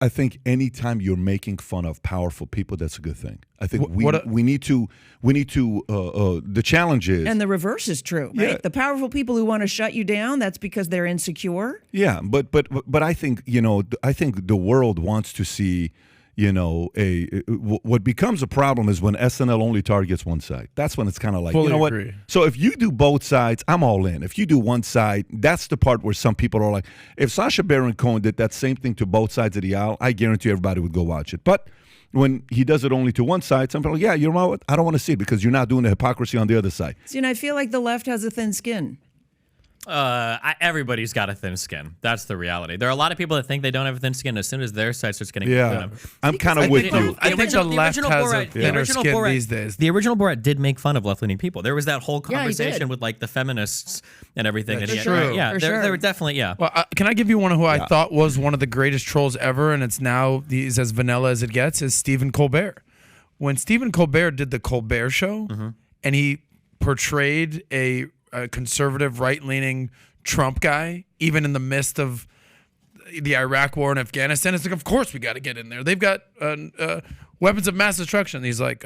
I think anytime you're making fun of powerful people, that's a good thing. I think we need to the challenge is, and the reverse is true, right? Yeah. The powerful people who want to shut you down, that's because they're insecure. Yeah, but I think I think the world wants to see what becomes a problem is when SNL only targets one side. That's when it's kind of like, Fully you know what? agree. So if you do both sides, I'm all in. If you do one side, that's the part where some people are like, if Sacha Baron Cohen did that same thing to both sides of the aisle, I guarantee everybody would go watch it. But when he does it only to one side, some people are like, yeah, you know what? I don't want to see it because you're not doing the hypocrisy on the other side. See, and I feel like the left has a thin skin. Everybody's got a thin skin. That's the reality. There are a lot of people that think they don't have a thin skin. As soon as their side starts getting thin, I'm kind of with you. I think the left has a thinner skin these days. The original Borat did make fun of left-leaning people. There was that whole Yeah, he conversation did. with like the feminists and everything. That's and true. Yeah, For there sure. were definitely Well, can I give you one who I thought was one of the greatest trolls ever, and it's now he's as vanilla as it gets, is Stephen Colbert. When Stephen Colbert did the Colbert Show, and he portrayed a conservative, right-leaning Trump guy, even in the midst of the Iraq war and Afghanistan, it's like, of course we got to get in there. They've got weapons of mass destruction. And he's like,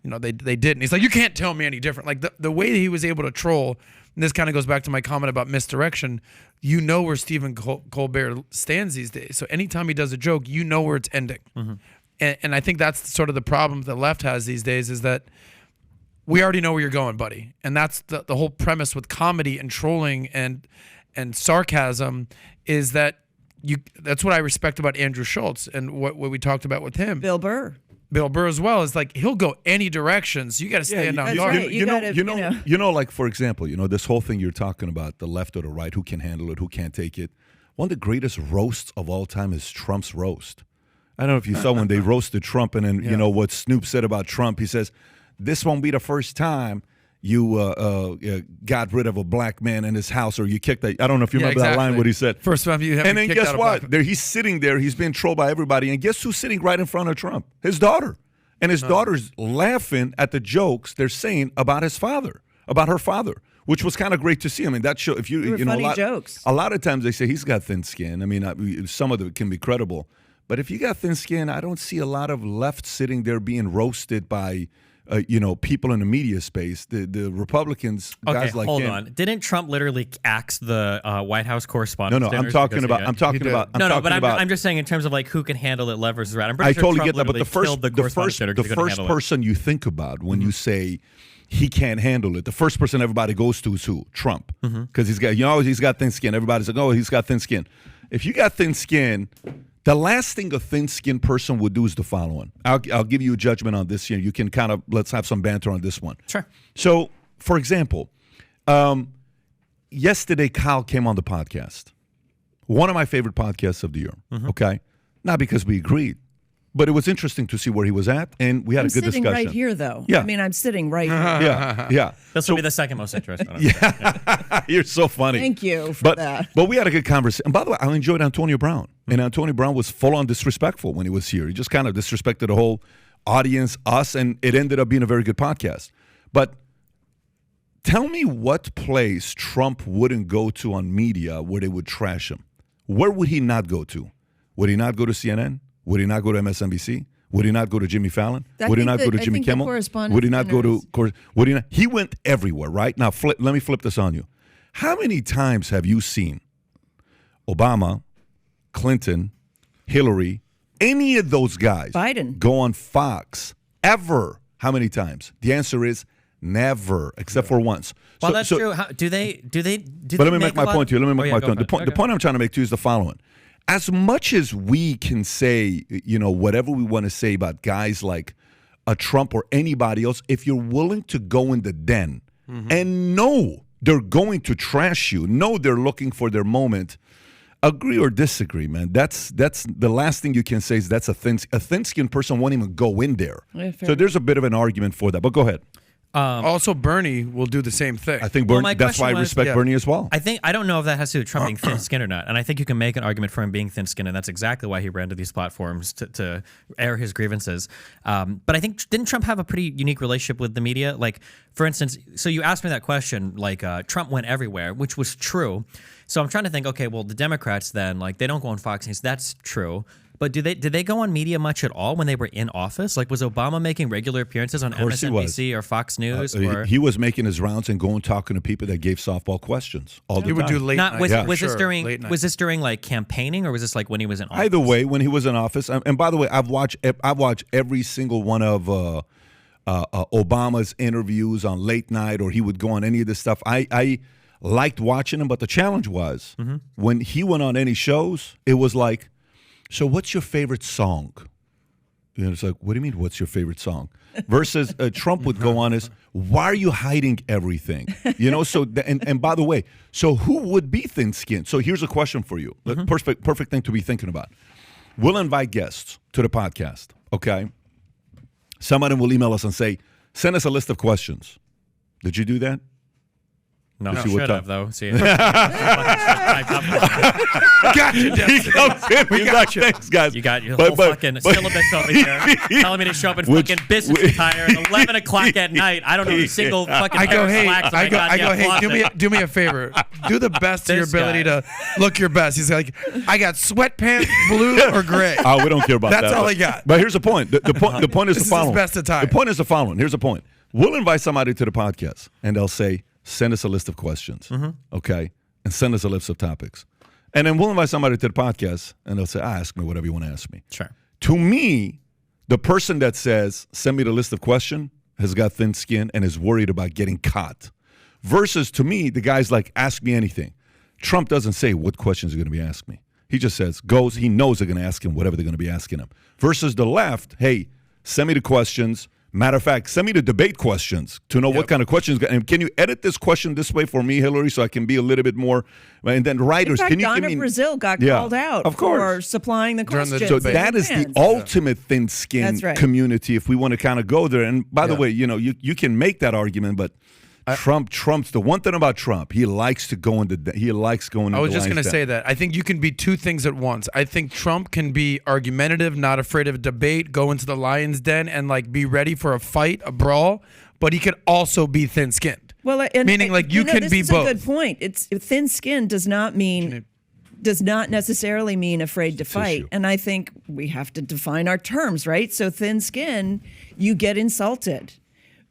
they didn't. He's like, you can't tell me any different. Like the way that he was able to troll, and this kind of goes back to my comment about misdirection, where Stephen Colbert stands these days. So anytime he does a joke, where it's ending. And I think that's sort of the problem the left has these days is that we already know where you're going, buddy. And that's the whole premise with comedy and trolling and sarcasm is that that's what I respect about Andrew Schultz and what we talked about with him. Bill Burr as well is like he'll go any direction, so you got to stand on that's yard. right. Like for example, this whole thing you're talking about, the left or the right, who can handle it, who can't take it. One of the greatest roasts of all time is Trump's roast. I don't know if you saw when they roasted Trump, and then what Snoop said about Trump. He says, "This won't be the first time you got rid of a black man in his house, or you kicked that." I don't know if you remember that line. What he said. First time you have. And then guess what? He's sitting there. He's being trolled by everybody, and guess who's sitting right in front of Trump? His daughter, and his daughter's laughing at the jokes they're saying about his father, about her father. Which was kind of great to see. I mean, that show. If you know, funny jokes. A lot of times they say he's got thin skin. I mean, some of it can be credible. But if you got thin skin, I don't see a lot of left sitting there being roasted by, people in the media space. The Republicans, guys like him. Hold on. Didn't Trump literally axe the White House correspondents? No, I'm talking about. I'm just saying in terms of like who can handle it, left versus right. I'm pretty I sure totally Trump get that. But the first person you think about when you say he can't handle it, the first person everybody goes to is who? Trump, because he's got thin skin. Everybody's like, oh, he's got thin skin. If you got thin skin. The last thing a thin-skinned person would do is the following. I'll give you a judgment on this here. You can let's have some banter on this one. Sure. So, for example, yesterday Kyle came on the podcast. One of my favorite podcasts of the year, okay? Not because we agreed, but it was interesting to see where he was at, and we had a good discussion. I'm sitting right here, though. Yeah. I mean, I'm sitting right here. Yeah. This will be the second most interesting. Yeah. You're so funny. Thank you for that. But we had a good conversation. And by the way, I enjoyed Antonio Brown. And Antonio Brown was full-on disrespectful when he was here. He just kind of disrespected the whole audience, us, and it ended up being a very good podcast. But tell me what place Trump wouldn't go to on media where they would trash him. Where would he not go to? Would he not go to CNN? Would he not go to MSNBC? Would he not go to Jimmy Fallon? Would he not go to Jimmy Kimmel? Would he not go to? Would he not? He went everywhere, right? Now, let me flip this on you. How many times have you seen Obama, Clinton, Hillary, any of those guys, Biden, go on Fox ever? How many times? The answer is never, except for once. Well, that's true. Do they? But let me make my point to you. The point I'm trying to make to you is the following. As much as we can say, whatever we want to say about guys like a Trump or anybody else, if you're willing to go in the den and know they're going to trash you, know they're looking for their moment, agree or disagree, man. That's the last thing you can say is that's a thin-skinned person won't even go in there. Yeah, so there's a bit of an argument for that. But go ahead. Also, Bernie will do the same thing. I think Bernie, that's why I respect Bernie as well. I don't know if that has to do with Trump being thin-skinned or not. And I think you can make an argument for him being thin-skinned, and that's exactly why he ran to these platforms to air his grievances. But I think, didn't Trump have a pretty unique relationship with the media? Like, for instance, so you asked me that question, like Trump went everywhere, which was true. So I'm trying to think, okay, well, the Democrats then, like, they don't go on Fox News. That's true. But did they go on media much at all when they were in office? Like, was Obama making regular appearances on course he was. MSNBC or Fox News? He was making his rounds and going talking to people that gave softball questions all the time. He would do late Not night. was, Yeah. was this Sure, during late night. was this during like campaigning, or was this like when he was in office? Either way, when he was in office, and by the way, I've watched every single one of Obama's interviews on late night, or he would go on any of this stuff. I liked watching him, but the challenge was when he went on any shows, it was like, so what's your favorite song? You know, it's like, what do you mean, what's your favorite song? Versus Trump would go on as, why are you hiding everything? You know, so, and by the way, so who would be thin-skinned? So here's a question for you. Perfect thing to be thinking about. We'll invite guests to the podcast, okay? Some of them will email us and say, send us a list of questions. Did you do that? No, Let's I see what should time. have though. See, Gotcha, He comes in, we got you. Thanks, guys. you got your whole fucking syllabus over here, telling me to show up in fucking business attire at 11 o'clock at night. I don't know a single fucking I pair go, of hey, slacks in my I go, goddamn hey, closet. do me a favor. Do the best of your This ability guy. to look your best. He's like, I got sweatpants, blue or gray. Oh, we don't care about that. That's all he got. But here's the point. The point is This the is his following. best attire. The point is the following. Here's the point. We'll invite somebody to the podcast, and they'll say, send us a list of questions, okay? And send us a list of topics. And then we'll invite somebody to the podcast, and they'll say, ask me whatever you want to ask me. Sure. To me, the person that says, send me the list of questions, has got thin skin and is worried about getting caught. Versus, to me, the guy's like, ask me anything. Trump doesn't say what questions are going to be asked me. He just says, he knows they're going to ask him whatever they're going to be asking him. Versus the left, hey, send me the questions. Matter of fact, send me the debate questions to know what kind of questions. And can you edit this question this way for me, Hillary, so I can be a little bit more? And then writers, In fact, can you Donna give me? Brazil got Yeah, called out of course. for supplying the During the questions. So debate. that is the Fans. ultimate thin-skinned That's right. community. If we want to kind of go there, and by the way, you know, you can make that argument, but Trump's the one thing about Trump. He likes to go into. He likes going. I was just going to say that. I think you can be two things at once. I think Trump can be argumentative, not afraid of debate, go into the lion's den and like be ready for a fight, a brawl, but he could also be thin-skinned. Well, Meaning, like, you can this be is both. a good point. It's thin skin does not necessarily mean afraid to fight. issue. And I think we have to define our terms, right? So thin skin, you get insulted.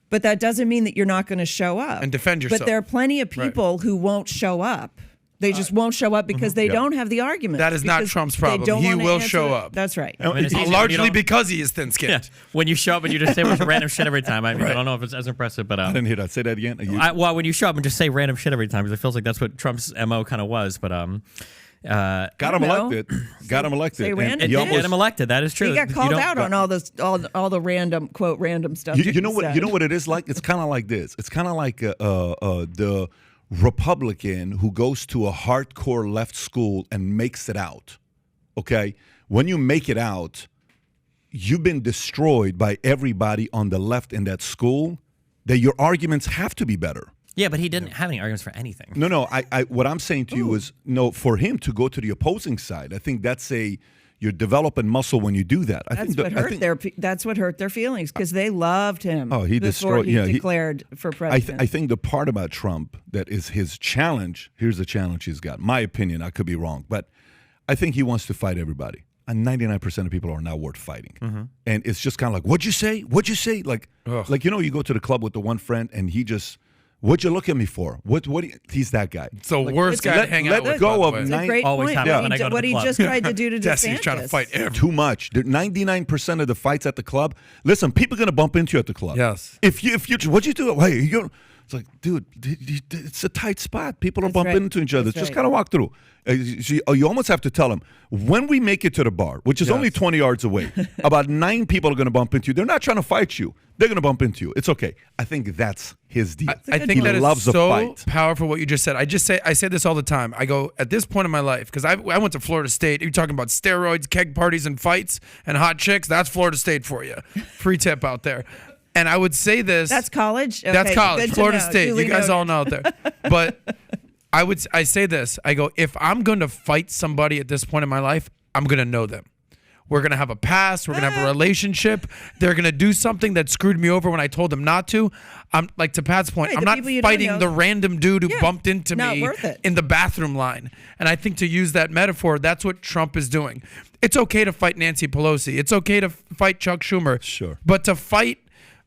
But that doesn't mean that you're not going to show up. And defend yourself. But there are plenty of people who won't show up. They just won't show up because they don't have the argument. That is not Trump's problem. He will show up. That's right. I mean, it's easy when you Largely don't- because he is thin-skinned. Yeah. When you show up and you just say random shit every time. I mean, I don't know if it's as impressive, but I didn't hear that. Say that again. well, when you show up and just say random shit every time, because it feels like that's what Trump's MO kind of was. But got him know. elected. Got him elected. Say And random it he did shit. get him elected. That is true. He got You called don't- out on all this, all the random quote random stuff. You know he what? said. You know what it is like. It's kind of like this. It's kind of like the Republican who goes to a hardcore left school and makes it out. Okay, when you make it out, you've been destroyed by everybody on the left in that school. That your arguments have to be better. Yeah, but he didn't have any arguments for anything. No. I what I'm saying to you is no. For him to go to the opposing side, I think that's you're developing muscle when you do that. That's what hurt their feelings because they loved him. Oh, he before destroyed- he yeah, he- declared for president. I think the part about Trump that is his challenge, here's the challenge he's got. My opinion, I could be wrong, but I think he wants to fight everybody. And 99% of people are not worth fighting. And it's just kind of like, what'd you say? What'd you say? Like, you know, you go to the club with the one friend and he just, what'd you look at me for? He's that guy. It's the worst guy to hang out with. go by of the way. It's a nine- great Always point. happens What when I go to what the he club. just tried to do to Jesse's DeSantis. trying to fight everyone. Too much. 99% of the fights at the club. Listen, people are gonna bump into you at the club. Yes. If you what'd you do? Hey, it's like, dude, it's a tight spot. People are That's bumping right. into each other. That's Just right. kind of walk through. You almost have to tell them when we make it to the bar, which is only 20 yards away. About 9 people are going to bump into you. They're not trying to fight you. They're going to bump into you. It's okay. I think that's his deal. I think that he is loves a so fight. powerful what you just said. I say this all the time. I go, at this point in my life, because I went to Florida State. You're talking about steroids, keg parties, and fights, and hot chicks. That's Florida State for you. Free tip out there. And I would say this. That's college. Okay, That's college. good to Florida know. State. Duly You guys noted. all know out there. But I say this. I go, if I'm going to fight somebody at this point in my life, I'm going to know them. We're going to have a past. We're going to have a relationship. They're going to do something that screwed me over when I told them not to. I'm like, to Pat's point, Right, I'm the not people you don't fighting know. the random dude who Yeah, bumped into not me worth it. in the bathroom line. And I think to use that metaphor, that's what Trump is doing. It's okay to fight Nancy Pelosi. It's okay to fight Chuck Schumer. Sure. But to fight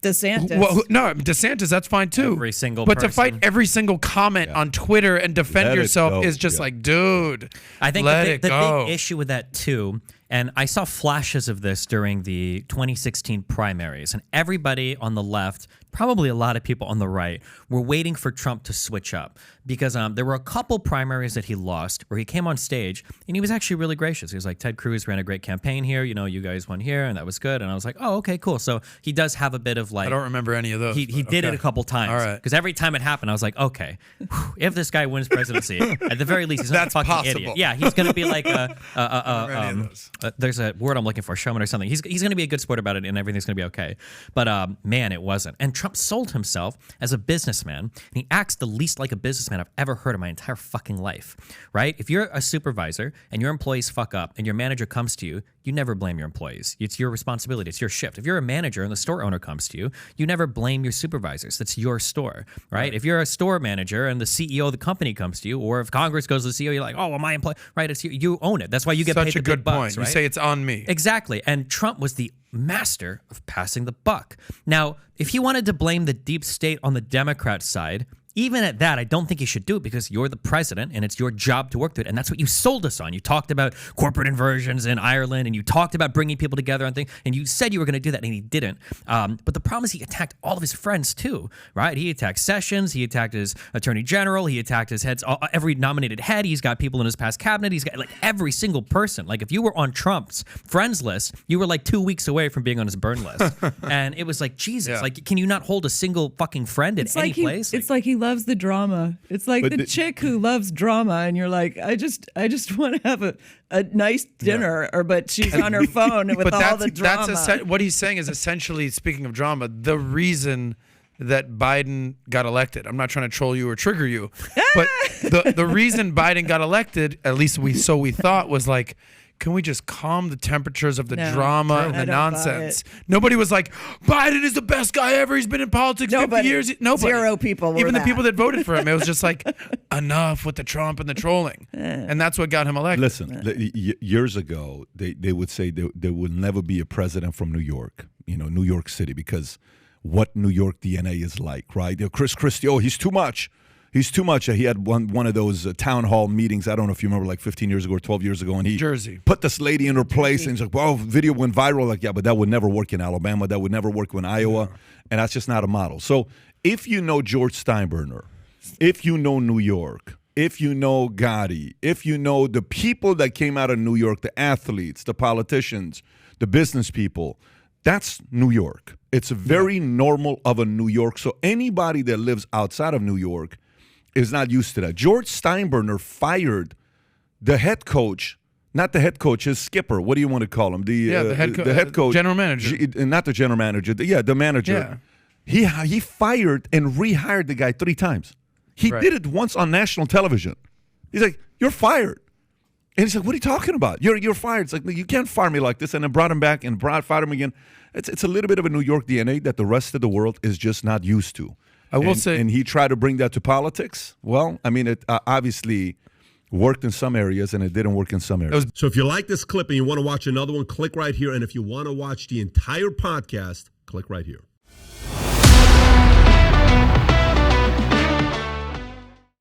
DeSantis. no, DeSantis, that's fine too. Every single But to person. fight every single comment on Twitter and defend Let it yourself go. is just like, dude, I think let the it go. big issue with that too, and I saw flashes of this during the 2016 primaries, and everybody on the left, probably a lot of people on the right, were waiting for Trump to switch up because there were a couple primaries that he lost where he came on stage and he was actually really gracious. He was like, Ted Cruz ran a great campaign here. You know, you guys won here and that was good. And I was like, oh, okay, cool. So he does have a bit of like... I don't remember any of those. He did it a couple times. All right. Because every time it happened, I was like, okay, if this guy wins presidency, at the very least, he's not a That's fucking possible. idiot. Yeah, he's going to be like any of those. there's a word I'm looking for, showman or something. He's going to be a good sport about it and everything's going to be okay. But man, it wasn't. And Trump sold himself as a businessman, and he acts the least like a businessman I've ever heard in my entire fucking life, right? If you're a supervisor and your employees fuck up and your manager comes to you, you never blame your employees. It's your responsibility. It's your shift. If you're a manager and the store owner comes to you, you never blame your supervisors. That's your store, right? If you're a store manager and the CEO of the company comes to you, or if Congress goes to the CEO, you're like, oh, well, my employee, right? It's you own it. That's why you get paid Such the a good big bucks, point. right? You say it's on me. Exactly. And Trump was the master of passing the buck. Now, if he wanted to blame the deep state on the Democrat side, even at that, I don't think you should do it because you're the president and it's your job to work through it. And that's what you sold us on. You talked about corporate inversions in Ireland and you talked about bringing people together on things. And you said you were going to do that and he didn't. But the problem is he attacked all of his friends too, right? He attacked Sessions. He attacked his attorney general. He attacked his heads, every nominated head. He's got people in his past cabinet. He's got like every single person. Like if you were on Trump's friends list, you were like 2 weeks away from being on his burn list. And it was like, Jesus, like, can you not hold a single fucking friend at any place? It's like he loves the drama. It's like the chick who loves drama, and you're like, I just want to have a nice dinner, but she's on her phone with all the drama. What he's saying is essentially, speaking of drama, the reason that Biden got elected. I'm not trying to troll you or trigger you, but the reason Biden got elected, at least we thought, was like, can we just calm the temperatures of the drama and the nonsense? Nobody was like, Biden is the best guy ever. He's been in politics 50 years. Nobody. Zero people were Even the that. people that voted for him. It was just like, enough with the Trump and the trolling. And that's what got him elected. Listen, years ago, they would say there will never be a president from New York, New York City, because what New York DNA is like, right? Chris Christie, he's too much. He's too much. He had one of those town hall meetings. I don't know if you remember, like 15 years ago or 12 years ago, and he put this lady in her place, and he's like, "Well, video went viral." Like, yeah, but that would never work in Alabama. That would never work in Iowa, and that's just not a model. So, if you know George Steinbrenner, if you know New York, if you know Gotti, if you know the people that came out of New York, the athletes, the politicians, the business people, that's New York. It's very normal of a New York. So anybody that lives outside of New York is not used to that. George Steinbrenner fired the head coach, not the head coach, his skipper. What do you want to call him? The head coach, general manager, not the general manager. The manager. Yeah. He fired and rehired the guy 3 times. He did it once on national television. He's like, "You're fired," and he's like, "What are you talking about? You're fired." It's like, you can't fire me like this. And then brought him back and fired him again. It's a little bit of a New York DNA that the rest of the world is just not used to. I will say, and he tried to bring that to politics. Well, I mean, it obviously worked in some areas, and it didn't work in some areas. So if you like this clip and you want to watch another one, click right here. And if you want to watch the entire podcast, click right here.